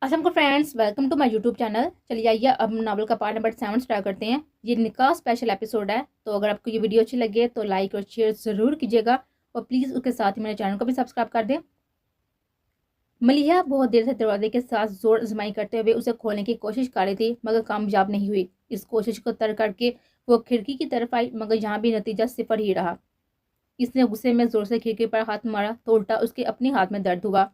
अस्सलाम को friends, welcome to my YouTube channel. चलिए आइए अब नावल का पार्ट नंबर 7 स्टार्ट करते हैं। ये निकाह स्पेशल एपिसोड है, तो अगर आपको ये वीडियो अच्छी लगे तो लाइक और शेयर ज़रूर कीजिएगा और प्लीज़ उसके साथ ही मेरे चैनल को भी सब्सक्राइब कर दें। मलिहा बहुत देर से दरवाजे के साथ जोर आजमाई करते हुए उसे खोलने की कोशिश कर रही थी, मगर कामयाब नहीं हुई। इस कोशिश को तर्क करके वो खिड़की की तरफ आई, मगर यहाँ भी नतीजा सिफर ही रहा। इसने गुस्से में जोर से खिड़की पर हाथ मारा तो उल्टा उसके अपने हाथ में दर्द हुआ।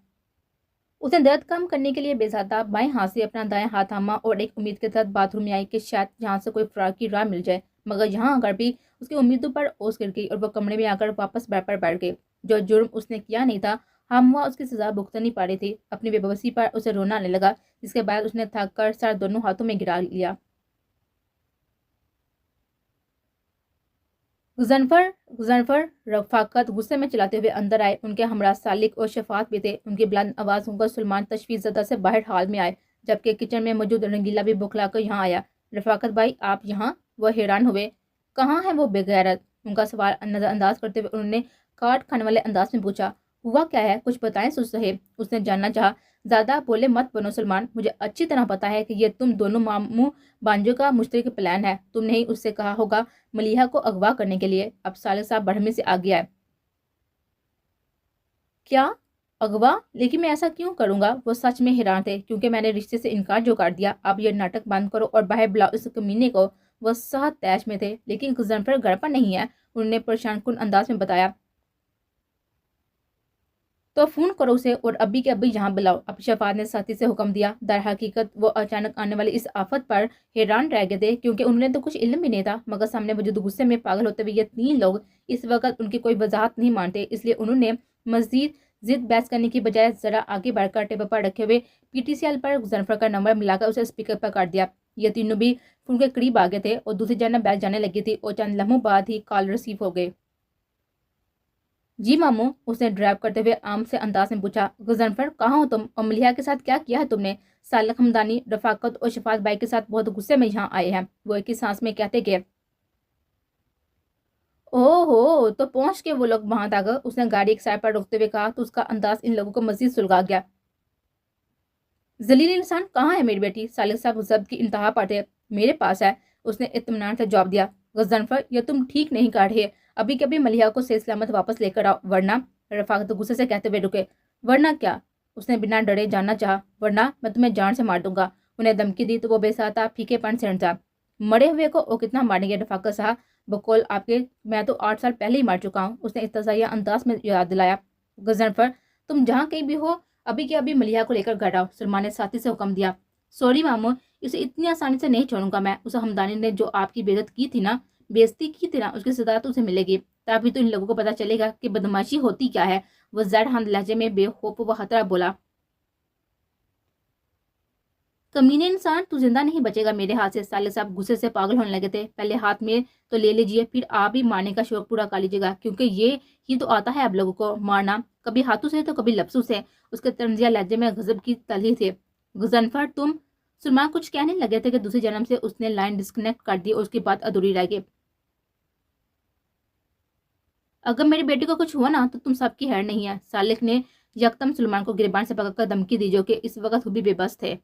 उसने दर्द कम करने के लिए बेज़ाता बाएं हाथ से अपना दायां हाथ थामा और एक उम्मीद के साथ बाथरूम में आई कि शायद यहाँ से कोई फरार की राह मिल जाए, मगर यहाँ आकर भी उसकी उम्मीदों पर ओस गिर गई और वह कमरे में आकर वापस बेड पर बैठ गई। जो जुर्म उसने किया नहीं था, हम वह उसकी सजा भुगतनी पा रही थी। अपनी बेबसी पर उसे रोना आने लगा, जिसके बाद उसने थक कर सर दोनों हाथों में गिरा लिया। गुजनफर रफाकत गुस्से में चलाते हुए अंदर आए। उनके हमरा सालिक और शफात भी थे। उनकी बुलंद आवाज सुनकर सलमान तशवीशज़दा से बाहर हाल में आए, जबकि किचन में मौजूद रंगीला भी बुखलाकर यहाँ आया। रफाकत भाई, आप यहाँ? वह हैरान हुए। कहाँ है वो बेगैरत? उनका सवाल नजरअंदाज करते हुए उन्होंने काट खाने वाले अंदाज में पूछा। हुआ क्या है, कुछ बताएं सुस साहिब, उसने जानना चाहा। ज्यादा बोले मत बनो सलमान, मुझे अच्छी तरह पता है कि ये तुम दोनों मामू बांजो का मुश्तरक प्लान है। तुमने ही उससे कहा होगा मलिहा को अगवा करने के लिए। अब साले साहब बढ़मे से आ गया है। क्या अगवा? लेकिन मैं ऐसा क्यों करूंगा? वो सच में हैरान थे, क्योंकि मैंने रिश्ते से इनकार जो कर दिया। अब ये नाटक बंद करो और बाहर बुलाओ इस कमीने को। वो सहज तैश में थे, लेकिन गुजनफर घर पर नहीं है, उन्होंने परेशान कुन अंदाज में बताया। तो फोन करो उसे और अब्बी के अब्बी यहाँ बुलाओ। अब शफात ने साथी से हुक्म दिया। दर हकीकत वो अचानक आने वाली इस आफत पर हैरान रह गए थे, क्योंकि उन्होंने तो कुछ इल्म भी नहीं था, मगर सामने मौजूद गुस्से में पागल होते हुए ये तीन लोग इस वक्त उनकी कोई वजाहत नहीं मानते। इसलिए उन्होंने मजीद जिद बहस करने की बजाय जरा आगे बढ़कर टेबल पर रखे हुए PTCL पर गुजनफर का नंबर मिलाकर उसे स्पीकर पर काट दिया। ये तीनों भी फोन के करीब आ गए थे और दूसरी जानब बैठ जाने लगी थी और चंद लम्हों बाद ही कॉल रिसीव हो गए। जी मामू, उसने ड्राइव करते हुए आम से अंदाज में पूछा। गुजनफर, कहाँ हो तुम और मलिहा के साथ क्या किया है तुमने? सालक हमदानी रफाकत और शफात भाई के साथ बहुत गुस्से में यहाँ आए हैं, वो एक ही सांस में कहते गए। ओहो, तो पहुंच के वो लोग वहां तक? उसने गाड़ी एक साइड पर रोकते हुए कहा, तो उसका अंदाज इन लोगों को मजीद सुलगा गया। जलील इंसान कहाँ है मेरी बेटी? सालिक साहब जब्त की इंतहा पर थे। मेरे पास है, उसने इत्मीनान से जवाब दिया। गजनफर, ये तुम ठीक नहीं कर रहे। अभी कभी मलिहा को सही सलामत वापस लेकर आओ, वरना। रफाकत गुस्से से कहते हुए रुके। वरना क्या? उसने बिना डरे जानना चाहा। वरना मैं तुम्हें जान से मार दूंगा। उन्हें धमकी दी तो वो बेसाता फीकेपन से था। मरे हुए को वो कितना मारेंगे रफाकत साहब? बकौल आपके मैं तो 8 साल पहले ही मार चुका हूँ, उसने इत्तज़ाइया अंदाज में याद दिलाया। गजनफर, तुम जहाँ कहीं भी हो अभी के अभी मलिहा को लेकर घर आओ, सलमान ने साथी से हुक्म दिया। सॉरी मामू, इसे इतनी आसानी से नहीं छोड़ूंगा मैं। उस हमदानी ने जो आपकी बेइज्जती की थी ना, उसकी सजा तो उसे मिलेगी। तभी तो इन लोगों को पता चलेगा कि बदमाशी होती क्या है। वो जड़ हंद लहजे में बेखौफ व खतरा बोला। कमीने इंसान, तू जिंदा नहीं बचेगा मेरे हाथ से। साले साहब गुस्से से पागल होने लगे थे। पहले हाथ में तो ले लीजिए, फिर आप ही मारने का शौक पूरा कर लीजिएगा, क्योंकि ये तो आता है अब लोगों को मारना, कभी हाथों से तो कभी लफ्जों से। उसके तंजिया लहजे में गजब की तलही थे। गुजनफर, तुम? सुरमा कुछ कहने लगे थे कि दूसरी जन्म से उसने लाइन डिस्कनेक्ट कर दी और उसकी बात अधूरी रह गई। अगर मेरी बेटी को कुछ हुआ ना तो तुम सबकी हैर नहीं है। सालिक ने यकदम सलमान को गिरबान से पकड़कर धमकी दी, जो कि इस वक्त भी बेबस थे।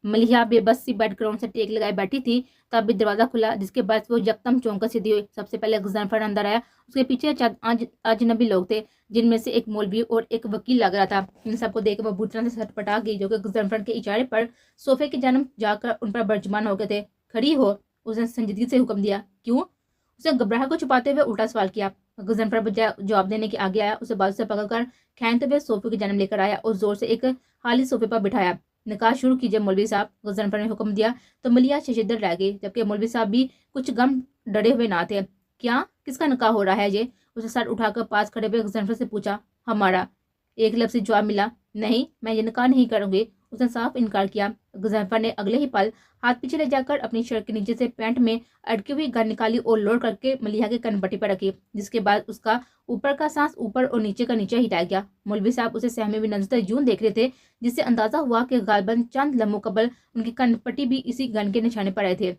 मलिहा बेबस सी बेड ग्राउंड से टेक लगाए बैठी थी। तभी दरवाजा खुला, जिसके बाद वो यकदम चौंका सीधी हुई। सबसे पहले गुजनफर अंदर आया। उसके पीछे अजनबी लोग थे, जिनमें से एक मौलवी और एक वकील लग रहा था। इन सबको देख वो बुरी तरह से सटपटा गई, जो कि गुजनफर के इशारे पर सोफे की जानब जाकर उन पर बर्जुमान हो गए थे। खड़ी हो, उसने संजीदगी से हुक्म दिया। क्यों? उसने घबराहट को छुपाते हुए उल्टा सवाल किया। गुजनफर बजाय जवाब देने के आगे आया, उसे बाजू से पकड़कर खींचते हुए सोफे की जानब लेकर आया और जोर से एक खाली सोफे पर बिठाया। निकाह शुरू कीजिए मौलवी साहब, गुजनफर ने हुक्म दिया। तो मलिया शशिदर रह गई, जबकि मौलवी साहब भी कुछ गम डरे हुए ना थे। क्या? किसका निकाह हो रहा है ये? उसे सर उठाकर पास खड़े हुए गुजनफर से पूछा। हमारा। एक लफ्ज़ जवाब मिला। नहीं, मैं ये निकाह नहीं करूंगी, उसने साफ इनकार किया। गुजनफर ने अगले ही पल हाथ पीछे ले जाकर अपनी शर्ट के नीचे से पैंट में अटकी हुई गन निकाली और लोड करके मलिहा के कनपट्टी पर रखी, जिसके बाद उसका ऊपर का सांस ऊपर और नीचे का नीचे ही रह गया। मौलवी साहब उसे सहमे हुए नजर यूं देख रहे थे, जिससे अंदाजा हुआ कि गालबन चंद लम्हों कबल उनकी कनपट्टी भी इसी गन के निशाने पर आए थे।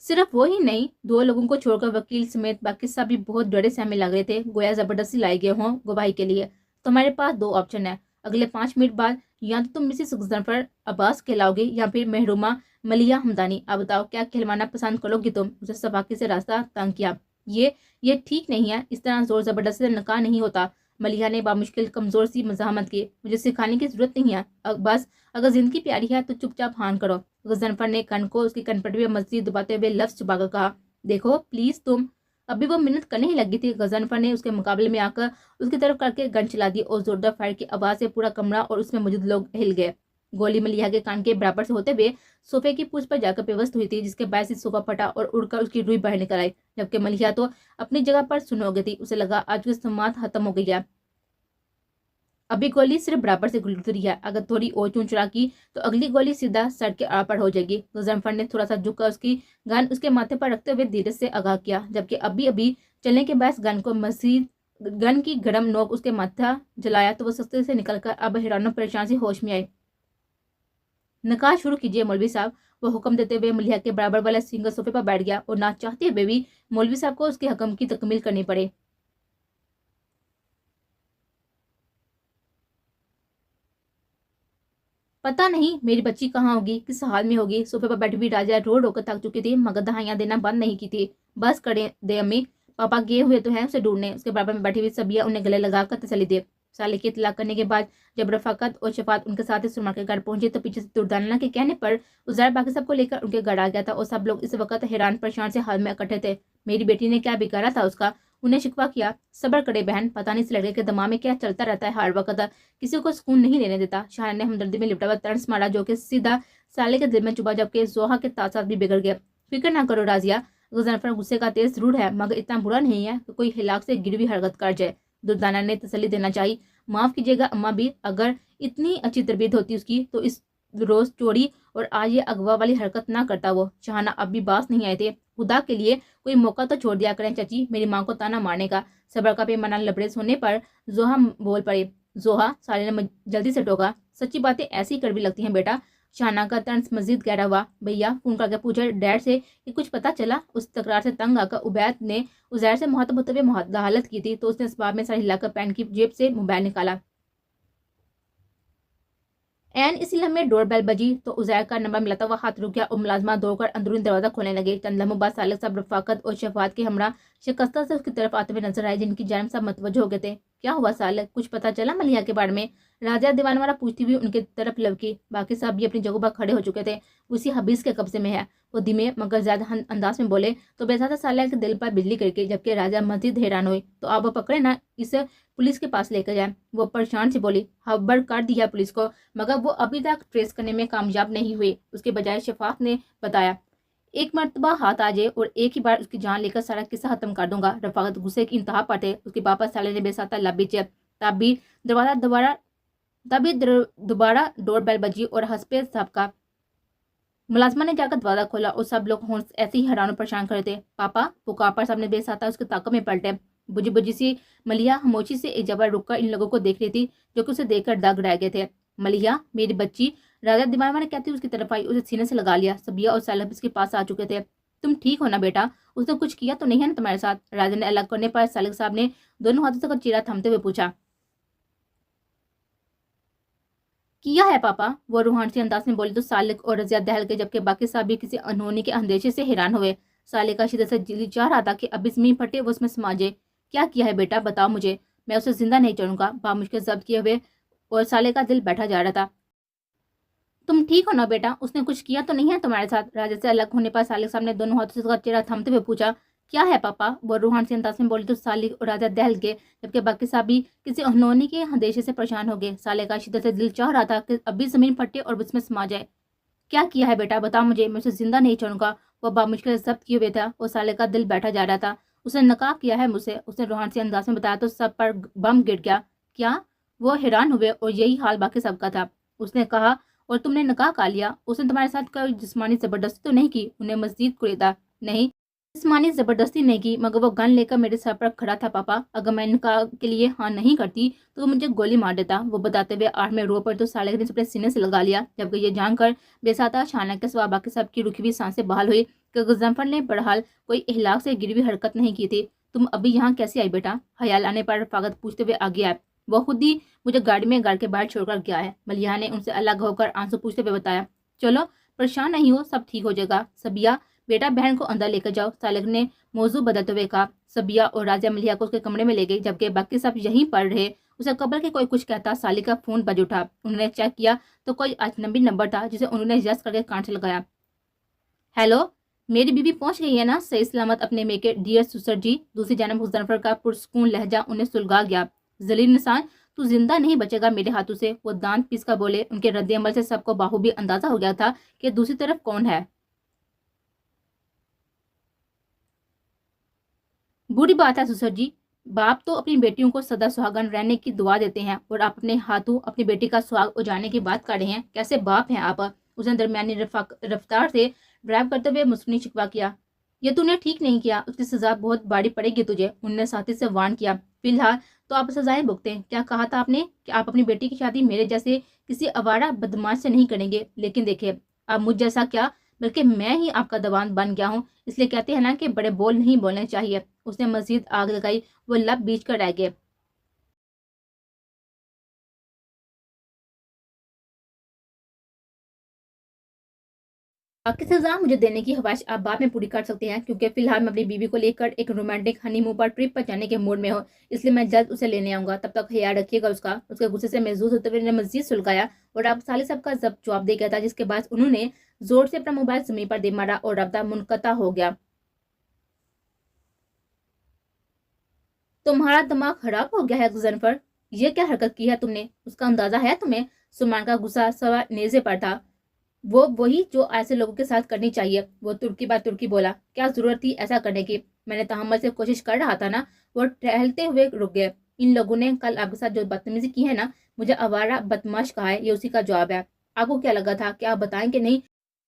सिर्फ वो ही नहीं, 2 लोगों को छोड़कर वकील समेत बाकी सब भी बहुत डरे सहमे लग रहे थे, गोया जबरदस्ती लाए गए हों गवाही के लिए। तो हमारे पास 2 ऑप्शन है। अगले 5 मिनट बाद या तो तुम मिसेस गजनफर अब्बास कहलाओगे या फिर महरूमा मलिया हमदानी। अब बताओ क्या कहलवाना पसंद करोगी तुम? उसे सफाकी से रास्ता तंग किया। ये ठीक नहीं है, इस तरह जोर जबरदस्ती से निकाह नहीं होता। मलिया ने बामुश्किल कमजोर सी मज़ाहमत की। मुझे सिखाने की जरूरत नहीं है, बस अगर जिंदगी प्यारी है तो चुपचाप हान करो। गजनफर ने कन को उसकी कनपटी में मजीद दबाते हुए लफ्ज छुपाकर कहा, देखो प्लीज तुम। अभी वो मिन्नत करने ही लगी थी, गजनफर ने उसके मुकाबले में आकर उसकी तरफ करके गन चला दी और जोरदार फायर की आवाज से पूरा कमरा और उसमें मौजूद लोग हिल गए। गोली मलिया के कान के बराबर से होते हुए सोफे की पूछ पर जाकर बेवस्त हुई थी, जिसके बायस सोफा फटा और उड़कर उसकी रुई बाहर निकल आई। जबकि मलिया तो अपनी जगह पर सुन हो गई थी। उसे लगा आज की समात खत्म हो गई है। अभी गोली सिर्फ बराबर से गुजरी है, अगर थोड़ी और चुरा की तो अगली गोली सीधा सर के आर पर हो जाएगी। गजनफर ने थोड़ा सा झुककर उसकी गन उसके माथे पर रखते हुए धीरे से आगाह किया, जबकि अभी अभी चलने के बाद गन को मजीद गन की गर्म नोक उसके माथा जलाया तो वो सस्ते से निकलकर अब हैरानो परेशान से होश में आए। निकाह शुरू कीजिए मौलवी साहब, वो हुक्म देते हुए मलिया के बराबर वाले सिंगल सोफे पर बैठ गया और ना चाहते हुए भी मौलवी साहब को उसके हुक्म की तकमील करनी पड़े। पता नहीं मेरी बच्ची कहाँ होगी, किस हाल में होगी। सोफे पर बैठी हुई राजा रो रो कर थक चुकी थी, मगर दहाइयाँ देना बंद नहीं की थी। बस करे दे अम्मी, पापा गए हुए तो हैं उसे ढूंढने। उसके बराबर में बैठी हुई सबिया उन्हें गले लगाकर तसल्ली दे। साले की इतला करने के बाद जब रफाकत और शफात उनके साथ सुरमा के घर पहुंचे तो पीछे से दुर्दाना के कहने पर उजैर बाकी सबको लेकर उनके घर आ गया था और सब लोग इस वक्त हैरान परेशान से हाल में इकट्ठे थे। मेरी बेटी ने क्या बिगाड़ा था उसका? उन्हें शिकवा किया। सब्र करे बहन, पता नहीं इस लड़के के दिमाग में क्या चलता रहता है, हर वक्त किसी को सुकून नहीं लेने देता। शाह ने हमदर्दी में लिपटा हुआ तर्स मारा जो कि सीधा साले के दिल में चुभा, जबकि जोहा के तासात भी बिगड़ गए। फिक्र ना करो राजिया, गजनफर गुस्से का तेज जरूर है मगर इतना बुरा नहीं है कि कोई हिलाक से गिरवी हरकत कर जाए। दुर्दाना ने तसल्ली देना चाहिए। माफ कीजिएगा अम्मा भी, अगर इतनी अच्छी तरबियत होती उसकी तो इस रोज चोरी और आज ये अगवा वाली हरकत ना करता। वो शाहाना अब भी बास नहीं आए थे। खुदा के लिए कोई मौका तो छोड़ दिया करें चाची, मेरी माँ को ताना मारने का। सबर का पैमाना लबरेज होने पर जोहा बोल पड़े। जोहा, साले ने जल्दी से टोका, सच्ची बातें ऐसी कड़वी लगती हैं बेटा। शाहाना का तर्ज मजीद गहरा हुआ। भैया फोन करके पूछा डैड से कि कुछ पता चला। उस तकरार से तंग आकर उबैद ने उजैर से मुहातब होते हुए मुदाहलत की थी तो उसने इस बाब में सर हिलाकर पैंट की जेब से मोबाइल निकाला। एन इसी लम्हे डोर बेल बजी तो उजैर का नंबर मिला था। वह हाथ रुक गया और मुलाजमा दौड़कर अंदरूनी दरवाजा खोलने लगे। चंद लम्हों बाद सालिक साहब रफाकत और शफात के हमरा शिकस्ता से उसकी तरफ आते हुए नजर आए, जिनकी जानिब सब मतवज्जो हो गए थे। क्या हुआ सालिक, कुछ पता चला मलिया के बारे में? राजा दीवान वाला पूछती हुई उनकी तरफ लवकी। बाकी सब भी अपनी जगह पर खड़े हो चुके थे। उसी हबीस के कब्जे में है, वो धीमे मगर ज्यादा अंदाज में बोले तो बेसाता सालिक के दिल पर बिजली करके, जबकि राजा मजीद हैरान हुए। तो आप वो पकड़े ना, इस पुलिस के पास लेकर जाए। वो परेशान से बोली। खबर कर दिया पुलिस को, मगर वो अभी तक ट्रेस करने में कामयाब नहीं हुए। उसके बजाय शफाफ ने बताया, एक मरतबा हाथ आ जाए और एक ही बार उसकी जान लेकर सारा किस्सा खत्म कर दूंगा। रफाकत गुस्से की इंतहा पर थे। उसके पापा साले ने बेसाता लबी चे। तभी दोबारा डोर बेल बजी और हंसपे साहब का मुलाजमा ने जाकर दरवाजा खोला और सब लोग होश ऐसे ही हैरान और परेशान खड़े थे। पापा, पुकार पर सामने बेसाता उसके ताक़त में पलटे। बुझी बुझी सी मलिया खामोशी से एक जगह रुककर इन लोगों को देख रही थी जो कि उसे देखकर दंग रह गए थे। मलिया मेरी बच्ची, राजा दीवान ने कहती उसकी तरफ आई, उसे सीने से लगा लिया। सबिया और सालब इसके पास आ चुके थे। तुम ठीक हो ना बेटा, उसने कुछ किया तो नहीं है ना तुम्हारे साथ? राजा ने अलग करने पर सालिक साहब ने दोनों हाथों से चीरा थमते हुए पूछा। किया है पापा, वो रूहानी अंदाज में बोली तो सालिक और रजिया दहल के, जबकि बाकी सब भी किसी अनहोनी के अंदेशे से हैरान हुए। सालिक का शिद्दत से दिल चाह रहा था कि अब जमीन फटे वो उसमें समा जाए। क्या किया है बेटा, बताओ मुझे, मैं उसे जिंदा नहीं छोड़ूंगा। बामुश्किल जब्त किए हुए और साले का दिल बैठा जा रहा था। तुम ठीक हो ना बेटा, उसने कुछ किया तो नहीं है तुम्हारे साथ? राजा से अलग होने पर सालिक साहब ने दोनों हाथों से उसका चेहरा थमते हुए पूछा। क्या है पापा, वो रूहान से अंदाज में बोली तो सालिक और राजा दहल गए, जबकि बाकी सब भी किसी अनहोनी के अंदेशे से परेशान हो गए। साले का शिद्दत से दिल चाह रहा था कि अभी जमीन फटे और उसमें समा जाए। क्या किया है बेटा, बता मुझे, मैं उसे जिंदा नहीं छोड़ूंगा। वो बामुश्किल जब्त किए हुए था और साले का दिल बैठा जा रहा था। उसने नकाब किया है मुझसे, उसने रूहान से अंदाज में बताया तो सब पर बम गिर गया। क्या? वो हैरान हुए और यही हाल बाकी सबका था। उसने कहा, और तुमने निकाह कर लिया? उसने तुम्हारे साथ कोई जिस्मानी जबरदस्ती तो नहीं की? उन्हें मजीद कुरेदा। नहीं, जिस्मानी जबरदस्ती नहीं की, मगर वो गन लेकर मेरे सर पर खड़ा था पापा। अगर मैं निकाह के लिए हाँ नहीं करती तो वो मुझे गोली मार देता। वो बताते हुए आड़ में रो पर तो साले ने अपने सीने से लगा लिया, जबकि ये जानकर बेसाता शाना के सिवा बाकी सब की रुकी हुई सांसें बहाल हुई। کہ गजनफर ने बहरहाल कोई इहलाक से गिरी हुई हरकत नहीं की थी। तुम अभी यहाँ कैसे आई बेटा? ख्याल आने पर रफाकत पूछते हुए आगे आए। वो खुद ही मुझे गाड़ी में घर के बाहर छोड़कर गया है, मलिहा ने उनसे अलग होकर आंसू पूछते हुए बताया। चलो परेशान नहीं हो, सब ठीक हो जाएगा। सबिया बेटा बहन को अंदर लेकर जाओ, सालिक ने मौजू बदलते हुए कहा। सबिया और राजिया मलिहा को उसके कमरे में ले गई, जबकि बाकी सब यहीं पढ़ रहे। उसे कब्र के कोई कुछ कहता सालिक का फोन बज उठा। उन्होंने चेक किया तो कोई अजनबी नंबर था, जिसे उन्होंने यस करके कान से लगाया। हेलो, मेरी बीवी पहुंच गई है ना सही सलामत अपने मेके? डियर सुसर जी। दूसरी जानब गजनफर का पुरसकून लहजा उन्हें सुलगा गया। जलील इंसान, तू जिंदा नहीं बचेगा मेरे हाथों से, वो दांत पीस कर बोले। उनके रद्द अमल से सबको बाखूबी अंदाजा हो गया था कि दूसरी तरफ कौन है। बुरी बात है सुसर जी, बाप तो अपनी बेटियों को सदा सुहागन रहने की दुआ देते हैं और आप अपने हाथों अपनी बेटी का सुहाग उजाड़ने की बात कर रहे हैं। कैसे बाप हैं आप? उसने दरमियानी रफ्तार से ड्राइव करते हुए मुस्कुनी शिकवा किया। ये तूने ठीक नहीं किया, उसकी सजा बहुत भारी पड़ेगी तुझे, उन्होंने साथी से वार्न किया। फिलहाल तो आप सजाएं भुगतें। क्या कहा था आपने कि आप अपनी बेटी की शादी मेरे जैसे किसी आवारा बदमाश से नहीं करेंगे? लेकिन देखिए, अब मुझ जैसा क्या, बल्कि मैं ही आपका दबान बन गया हूँ। इसलिए कहते हैं ना कि बड़े बोल नहीं बोलने चाहिए। उसने मजीद आग लगाई। वो लब बीच कर रह गए। आपकी सजा मुझे देने की ख्वाहिश आप बाद में पूरी कर सकते हैं, क्योंकि फिलहाल मैं अपनी बीवी को लेकर एक रोमांटिक हनीमून पर ट्रिप पर जाने के मूड में हूँ, इसलिए मैं जल्द उसे लेने आऊंगा। तब तक ख्याल रखिएगा उसका। उसके गुस्से से महसूस होते हुए ने मजीद सुलगाया और अब साली साहब का जवाब दे गया था, जिसके बाद उन्होंने जोर से अपना मोबाइल जमीन पर दे मारा और रब्ता मुनक़ता हो गया। तुम्हारा दिमाग खराब हो गया है गजनफर, ये क्या हरकत की है तुमने? उसका अंदाजा है तुम्हें? सुमान का गुस्सा सवा नेजे पर था। वो वही जो ऐसे लोगों के साथ करनी चाहिए। वो तुर्की बात तुर्की बोला। क्या जरूरत थी ऐसा करने की? मैंने तहम्मुल से कोशिश कर रहा था ना। वो टहलते हुए रुक गए। इन लोगों ने कल आपके साथ जो बदतमीजी की है ना, मुझे आवारा बदमाश कहा है, ये उसी का जवाब है। आपको क्या लगा था कि आप बताएंगे नहीं?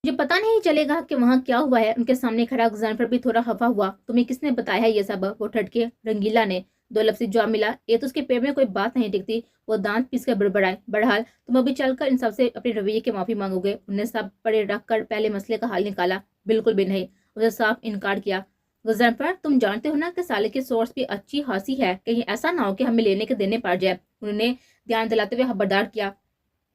मुझे पता नहीं चलेगा कि वहाँ क्या हुआ है। उनके सामने खड़ा गजानफर भी थोड़ा खफा हुआ। तुम्हें किसने बताया है ये सब? वो ठटके। रंगीला ने। दो लफ्ज़ी जवाब मिला। ये तो उसके पेट में कोई बात नहीं टिकती। वो दांत पीस कर बड़बड़ाए। बहरहाल तुम अभी चलकर इन सबसे अपने रवैये की माफी मांगोगे। उन्हें सब पड़े रख कर पहले मसले का हल निकाला। बिल्कुल भी नहीं, उसे साफ इनकार किया। गजनफर, तुम जानते हो ना कि साले की सोर्स भी अच्छी खासी है, कहीं ऐसा ना हो कि हमें लेने के देने पड़ जाए। उन्होंने ध्यान दिलाते हुए खबरदार किया।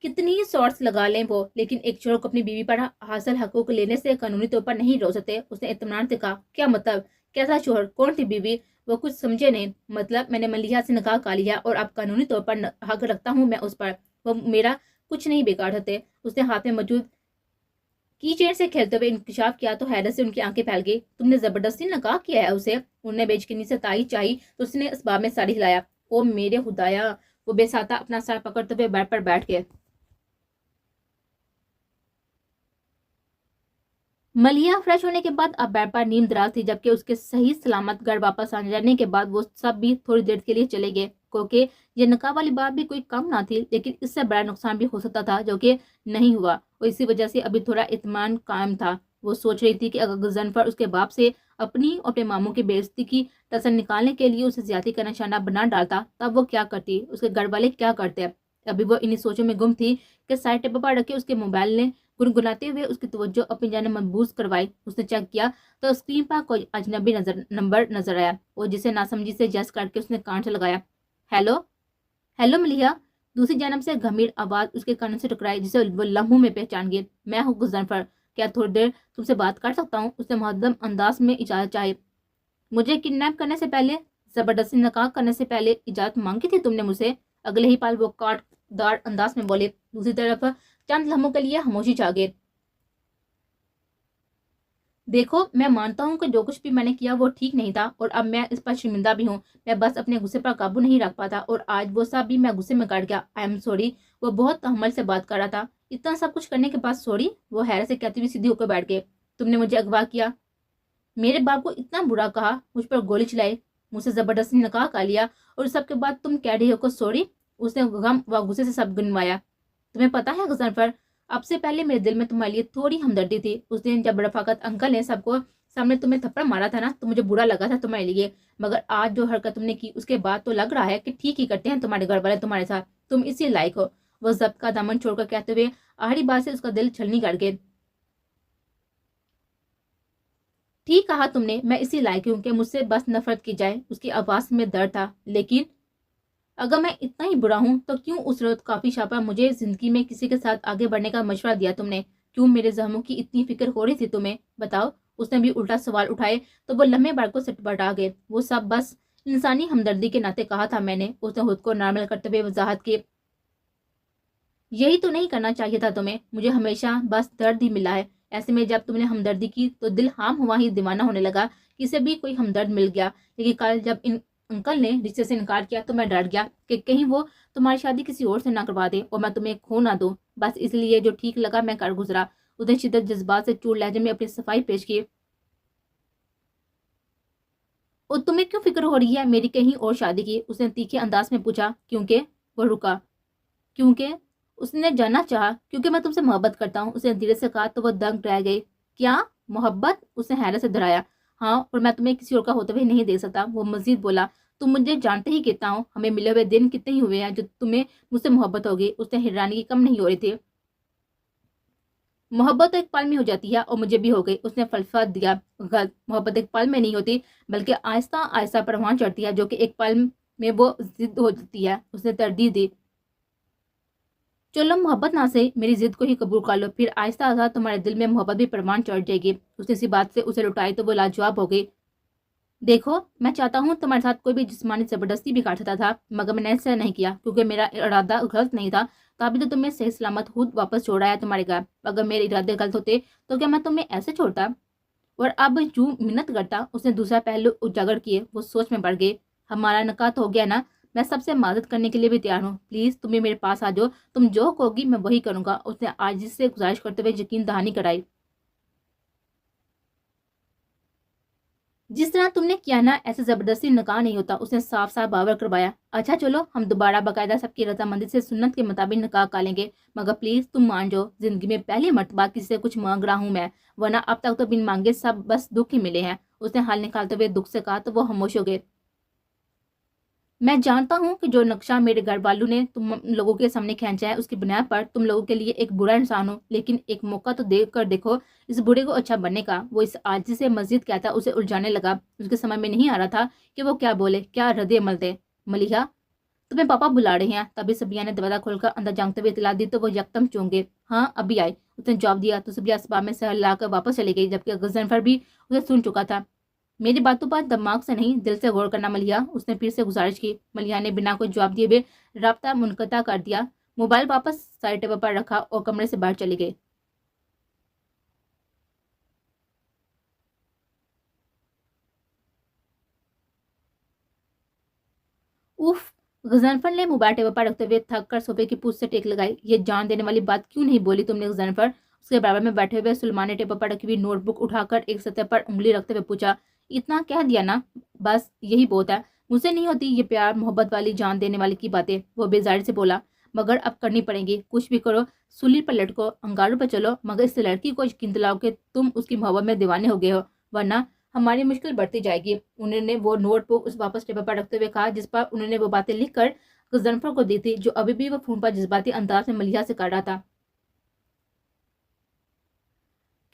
कितनी ही शॉर्ट्स लगा लें वो, लेकिन एक शोर को अपनी बीवी पर हासिल हकूक लेने से कानूनी तौर पर नहीं रोक सकते। उसने इत्मीनान से कहा। क्या मतलब? कैसा शोहर? कौन थी बीवी? वो कुछ समझे नहीं। मतलब मैंने मलिहा से निकाह कर लिया और अब कानूनी तौर पर हक रखता हूँ मैं उस पर। वो मेरा कुछ नहीं बिगाड़ सकते। उसने हाथ में मौजूद की चेन से खेलते हुए इंकशाफ किया तो हैरत से उनकी आंखें फैल गई। तुमने जबरदस्ती निकाह किया है उसे? उन्होंने बेचकनी से ताई चाही तो उसने इस बाब में साड़ी हिलाया। ओ मेरे खुदाया! वो बेसाता अपना सर पकड़ते हुए बेड पर बैठ गए। मलिया फ्रेश होने के बाद अब बेड पर नींद दराज थी, जबकि उसके सही सलामत घर वापस आ जाने के बाद वो सब भी थोड़ी देर के लिए चले गए, क्योंकि ये नकाब वाली बात भी कोई कम ना थी, लेकिन इससे बड़ा नुकसान भी हो सकता था, जो कि नहीं हुआ। और इसी वजह से अभी थोड़ा इत्मीनान कायम था। वो सोच रही थी कि अगर गजनफर उसके बाप से अपनी और अपने मामू की बेइज्जती की टसन निकालने के लिए उसे ज्यादा का निशाना बना डालता, तब वो क्या करती, उसके घर वाले क्या करते। अभी वो इन्हीं सोचों में गुम थी कि साइड टेबल पर रखे उसके मोबाइल ने गुनगुनाते हुए उसकी तवज्जो अपनी जाने मबूस करवाई। उसने चेक किया तो स्क्रीन पर कोई अजनबी नंबर नजर आया और जिसे नासमझी से जस करके उसने कान से लगाया। Hello, hello Maliha. दूसरी जानब से गंभीर आवाज उसके कान से टकराई, जिसे वो लम्हों में पहचान गई। मैं हूँ गुजनफर, क्या थोड़ी देर तुमसे बात कर सकता हूँ? उसने मुहद्दम अंदाज में इजाजत चाहे। मुझे किडनैप करने से पहले, जबरदस्ती निकाह करने से पहले इजाजत मांगी थी तुमने मुझसे? अगले ही पल वो काटदार अंदाज में बोले। दूसरी तरफ चंद लम्हों के लिए खामोशी छा गई। देखो, मैं मानता हूँ कि जो कुछ भी मैंने किया वो ठीक नहीं था और अब मैं इस पर शर्मिंदा भी हूँ। मैं बस अपने गुस्से पर काबू नहीं रख पाता और आज वो सब भी मैं गुस्से में काट गया। I am sorry. वो बहुत तहम्मुल से बात कर रहा था। इतना सब कुछ करने के बाद सॉरी? वो हैरत से कहती हुई सीधी होकर बैठ गए। तुमने मुझे अगवा किया, मेरे बाप को इतना बुरा कहा, मुझ पर गोली चलाई, मुझसे जबरदस्ती निकाह कर लिया और सबके बाद तुम कह रही हो को सॉरी? उसने गम व गुस्से से सब गिनवाया। तुम्हें पता है गजनफर, अब से पहले मेरे दिल में तुम्हारे लिए थोड़ी हमदर्दी थी। उस दिन जब रफाकत अंकल ने सबको सामने तुम्हें थप्पड़ मारा था ना, तो मुझे बुरा लगा था तुम्हारे लिए। मगर आज जो हरकत तुमने की उसके बाद तो लग रहा है कि ठीक ही करते हैं तुम्हारे घर वाले तुम्हारे साथ। तुम इसी लायक हो। वह जब्त का दामन छोड़कर कहते हुए आखिरी बात से उसका दिल छलनी कर गए। ٹھیک کہا تم نے، میں اسی لائق ہوں کہ مجھ سے بس نفرت کی جائے۔ اس کی آواز میں درد تھا۔ لیکن اگر میں اتنا ہی برا ہوں تو کیوں اس روز کافی شاپ پر مجھے زندگی میں کسی کے ساتھ آگے بڑھنے کا مشورہ دیا تم نے؟ کیوں میرے زخموں کی اتنی فکر ہو رہی تھی تمہیں؟ بتاؤ۔ اس نے بھی الٹا سوال اٹھائے تو وہ لمحے بار کو سٹپٹا گئے۔ وہ سب بس انسانی ہمدردی کے ناطے کہا تھا میں نے۔ اس نے خود کو نارمل کرتے ہوئے وضاحت کی، یہی تو نہیں کرنا چاہیے تھا تمہیں۔ مجھے ہمیشہ بس درد ہی ملا ہے۔ ایسے میں جب تم نے ہمدردی کی تو دل ہام ہوا ہی دیوانہ ہونے لگا، کسی بھی کوئی ہمدرد مل گیا۔ لیکن کل جب انکل نے رشتے سے انکار کیا تو میں ڈر گیا کہ کہیں وہ تمہاری شادی کسی اور سے نہ کروا دے اور میں تمہیں کھو نہ دوں۔ بس اس لیے جو ٹھیک لگا میں کر گزرا۔ اس نے شدت جذبات سے چور لہجے میں اپنی صفائی پیش کی۔ اور تمہیں کیوں فکر ہو رہی ہے میری کہیں اور شادی کی؟ اس نے تیکھے انداز میں پوچھا۔ کیونکہ وہ رکا۔ کیونکہ اس نے جاننا چاہا۔ کیونکہ میں تم سے محبت کرتا ہوں، اس نے دھیرے سے کہا تو وہ دنگ رہ گئی۔ کیا محبت؟ اس نے حیرت سے دہرایا۔ ہاں، اور میں تمہیں کسی اور کا ہوتے ہوئے نہیں دیکھ سکتا۔ وہ مزید بولا، تم مجھے جانتے ہی کتنا ہو، ہمیں ملے ہوئے دن کتنے ہی ہوئے ہیں جو تمہیں مجھ سے محبت ہوگی۔ اس نے حیرانی کی کم نہیں ہو رہی تھی۔ محبت تو ایک پل میں ہو جاتی ہے اور مجھے بھی ہو گئی، اس نے فلسفہ دیا۔ غلط، محبت ایک پل میں نہیں ہوتی بلکہ آہستہ آہستہ پروان چڑھتی ہے، جو کہ ایک پل میں وہ ضد ہو جاتی ہے۔ اس نے تردید دی۔ چلو محبت نہ سے میری ضد کو ہی قبول کر لو، پھر آہستہ آہستہ تمہارے دل میں محبت بھی پروان چڑھ جائے گی۔ اس نے اسی بات سے اسے لٹائی تو وہ لاجواب ہو گئی۔ دیکھو، میں چاہتا ہوں تمہارے ساتھ کوئی بھی جسمانی زبردستی بھی کر سکتا تھا، مگر میں نے ایسا نہیں کیا کیونکہ میرا ارادہ غلط نہیں تھا۔ تبھی تو تمہیں صحیح سلامت خود واپس چھوڑ آیا تمہارے گھر۔ اگر میرے ارادے غلط ہوتے تو کیا میں تمہیں ایسے چھوڑتا؟ اور اب جو منت کرتا؟ اس نے دوسرا پہلو اجاگر کیے۔ وہ سوچ میں پڑ گئی۔ ہمارا نکاح تو ہو گیا نا، میں سب سے معذرت کرنے کے لیے بھی تیار ہوں۔ پلیز تم بھی میرے پاس آ جاؤ، تم جو کہو گی میں وہی کروں گا۔ اس نے عاجزی سے گزارش کرتے ہوئے یقین دہانی کرائی۔ جس طرح تم نے کیا نا، ایسے زبردستی نکاح نہیں ہوتا، اس نے صاف صاف باور کروایا۔ اچھا چلو، ہم دوبارہ باقاعدہ سب کی رضامندی سے سنت کے مطابق نکاح کر لیں گے، مگر پلیز تم مان جاؤ، زندگی میں پہلی مرتبہ کسی سے کچھ مانگ رہا ہوں میں، ورنہ اب تک تو بن مانگے سب بس دکھ ہی ملے ہیں۔ اس نے حل نکالتے ہوئے دکھ سے کہا تو وہ خاموش ہو گئے۔ میں جانتا ہوں کہ جو نقشہ میرے گھر والوں نے تم لوگوں کے سامنے کھینچا ہے اس کی بنیاد پر تم لوگوں کے لیے ایک برا انسان ہو، لیکن ایک موقع تو دیکھ کر دیکھو اس برے کو اچھا بننے کا۔ وہ اس عاجزی سے مزید کہتا اسے الجھانے لگا۔ اس کے سمجھ میں نہیں آ رہا تھا کہ وہ کیا بولے، کیا رد عمل دے۔ ملیحہ، تمہیں پاپا بلا رہے ہیں۔ تبھی صبیہ نے دروازہ کھول کر اندر جھانکتے ہوئے اطلاع دی تو وہ یکدم چونک گئے۔ ہاں ابھی آئے، اس نے جواب دیا تو صبیہ اسباب میں سر لا کر واپس چلی گئی، جبکہ غضنفر بھی اسے سن چکا تھا۔ میری باتوں پر دماغ سے نہیں دل سے غور کرنا ملیحہ، اس نے پھر سے گزارش کی۔ ملیحہ نے بنا کوئی جواب دیے ہوئے رابطہ منقطع کر دیا، موبائل واپس سائڈ ٹیبل پر رکھا اور کمرے سے باہر چلی گئی۔ اوف! غضنفر نے موبائل ٹیبل پر رکھتے ہوئے تھک کر صوفے کی پوچھ سے ٹیک لگائی۔ یہ جان دینے والی بات کیوں نہیں بولی تم نے غضنفر؟ اس کے برابر میں بیٹھے ہوئے سلمان نے ٹیبل پر رکھی ہوئی نوٹ بک اٹھا کر ایک سطح پر انگلی رکھتے ہوئے پوچھا۔ اتنا کہہ دیا نا، بس یہی بہت ہے، مجھ سے نہیں ہوتی یہ پیار محبت والی جان دینے والی کی باتیں۔ وہ بیزاری سے بولا، مگر اب کرنی پڑیں گی، کچھ بھی کرو، سولی پر لٹکو، انگاروں پہ چلو، مگر اس لڑکی کو یقین دلاؤ کہ تم اس کی محبت میں دیوانے ہو گئے ہو، ورنہ ہماری مشکل بڑھتی جائے گی۔ انہوں نے وہ نوٹ بک اس واپس ٹیبل پر رکھتے ہوئے کہا جس پر انہوں نے وہ باتیں لکھ کر غضنفر کو دی تھی، جو ابھی بھی وہ فون پر جذباتی انداز میں ملیحہ سے کر رہا تھا۔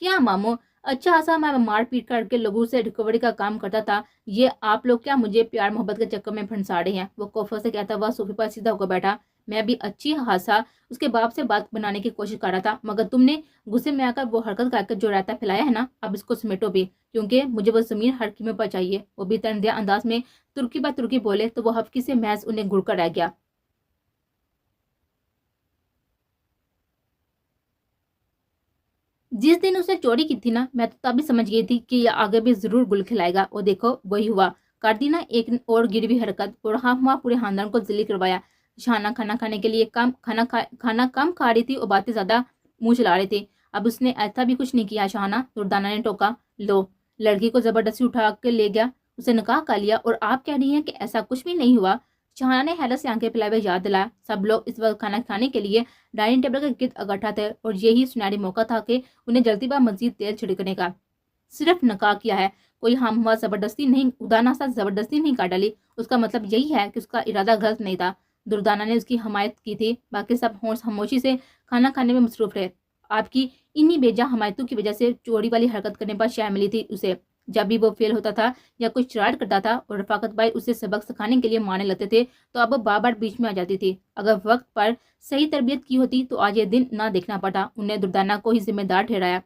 کیا ماموں، اچھا خاصا میں مار پیٹ کر کے لوگوں سے ریکوری کا کام کرتا تھا، یہ آپ لوگ کیا مجھے پیار محبت کے چکر میں پھنسا رہے ہیں؟ وہ کوفہ سے کہتا ہوا صوفے پر سیدھا ہو کر بیٹھا۔ میں بھی اچھی خاصا اس کے باپ سے بات بنانے کی کوشش کر رہا تھا، مگر تم نے غصے میں آ کر وہ حرکت کر کے جو رائتا پھیلایا ہے نا، اب اس کو سمیٹو بھی، کیونکہ مجھے وہ زمین ہر قیمت پر چاہیے۔ وہ بھی تندیہ انداز میں ترکی بہ ترکی بولے تو وہ ہفکی سے محض انہیں گڑ کر رہ گیا۔ جس دن اس نے چوری کی تھی نا، میں تو تب بھی سمجھ گئی تھی کہ یہ آگے بھی ضرور گل کھلائے گا، اور دیکھو وہی ہوا۔ کر دی نا ایک اور گروی حرکت، اور ہاں ہوا پورے خاندان کو ذلیل کروایا۔ شہانہ کھانا کھانے کے لیے کھانا کم کھا رہی تھی اور باتیں زیادہ منہ چلا رہی تھی۔ اب اس نے ایسا بھی کچھ نہیں کیا شہانہ، دردانہ نے ٹوکا۔ لو، لڑکی کو زبردستی اٹھا کے لے گیا، اسے نکاح کر لیا، اور آپ کہہ رہی ہیں کہ ایسا کچھ بھی نہیں ہوا؟ شہانہ نے حیرت سے آنکھیں پھیلائے ہوئے یاد دلایا۔ سب لوگ اس وقت کھانا کھانے کے لیے ڈائننگ ٹیبل کے گرد اکٹھا تھے، اور یہی سنہری موقع تھا کہ انہیں جلدی پر مزید تیل چھڑکنے کا۔ صرف نکاح کیا ہے، کوئی ہم ہوا زبردستی نہیں، خدا نخواستہ زبردستی نہیں کر ڈالی۔ اس کا مطلب یہی ہے کہ اس کا ارادہ غلط نہیں تھا۔ دردانہ نے اس کی حمایت کی تھی، باقی سب ہوش خاموشی سے کھانا کھانے میں مصروف رہے۔ آپ کی انہی بیجا حمایتوں کی وجہ سے چوری والی حرکت کرنے پر شے ملی تھی اسے۔ جب بھی وہ فیل ہوتا تھا یا کچھ شرارت کرتا تھا اور رفاقت بھائی اسے سبق سکھانے کے لیے مارنے لگتے تھے تو اب وہ بار بار بیچ میں آ جاتی تھی۔ اگر وقت پر صحیح تربیت کی ہوتی تو آج یہ دن نہ دیکھنا پڑتا۔ انہیں دردانہ کو ہی ذمہ دار ٹھہرایا۔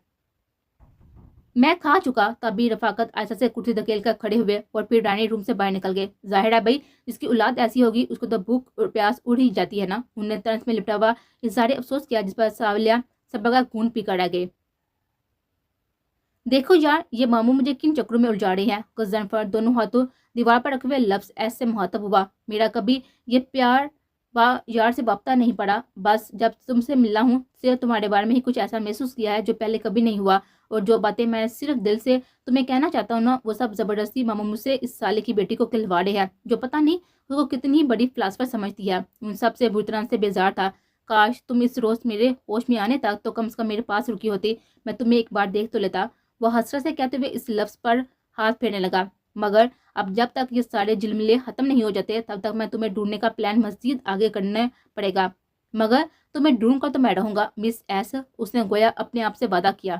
میں کھا چکا، تب بھی رفاقت ایسا سے کرسی دھکیل کر کھڑے ہوئے اور پھر ڈائننگ روم سے باہر نکل گئے۔ ظاہر ہے بھائی جس کی اولاد ایسی ہوگی اس کو تو بھوک اور پیاس اڑ ہی جاتی ہے نا۔ انہوں نے طنز میں لپٹا ہوا اظہار افسوس کیا جس پر ساولیہ سبا کا خون پی کر آ گئے۔ دیکھو یار یہ ماموں مجھے کن چکروں میں الجھا رہے ہیں۔ غضنفر دونوں ہاتھوں دیوار پر رکھے ہوئے لفظ ایسے مخاطب ہوا۔ میرا کبھی یہ پیار یار سے وابطہ نہیں پڑا، بس جب تم سے ملا ہوں صرف تمہارے بارے میں ہی کچھ ایسا محسوس کیا ہے جو پہلے کبھی نہیں ہوا، اور جو باتیں میں صرف دل سے تمہیں کہنا چاہتا ہوں نا وہ سب زبردستی ماموں مجھ سے اس سالے کی بیٹی کو کھلوا رہے ہیں جو پتہ نہیں اس کو کتنی بڑی فلاسفر سمجھتی ہے۔ ان سب سے بری طرح سے بیزار تھا۔ کاش تم اس روز میرے ہوش میں آنے تک تو کم سے کم میرے پاس رکی ہوتی، میں تمہیں ایک بار دیکھ تو لیتا۔ وہ حسرت سے کہتے ہوئے اس لفظ پر ہاتھ پھیرنے لگا، مگر اب جب تک یہ سارے جلملے ختم نہیں ہو جاتے تب تک میں تمہیں ڈھونڈنے کا پلان مزید آگے کرنا پڑے گا، مگر تمہیں ڈھونڈ کر تو میں رہوں گا مس ایس۔ اس نے گویا اپنے آپ سے وعدہ کیا۔